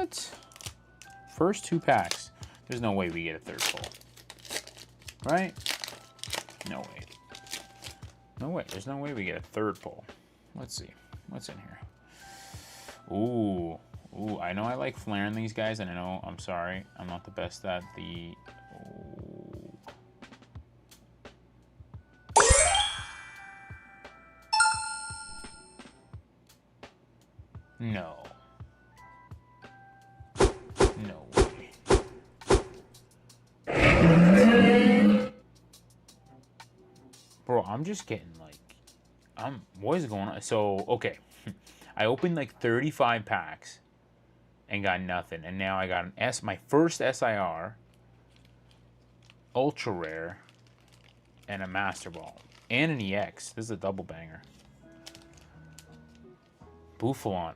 What? First 2 packs. There's no way we get a third pull. Right? No way. No way. There's no way we get a third pull. Let's see. What's in here? Ooh. Ooh, I know I like flaring these guys, and I know, I'm sorry, I'm not the best at the... Ooh. No. No way. Bro, I'm just getting like... what is going on? So, okay. I opened like 35 packs and got nothing. And now I got my first SIR, ultra rare, and a master ball. And an EX. This is a double banger. Buffalon.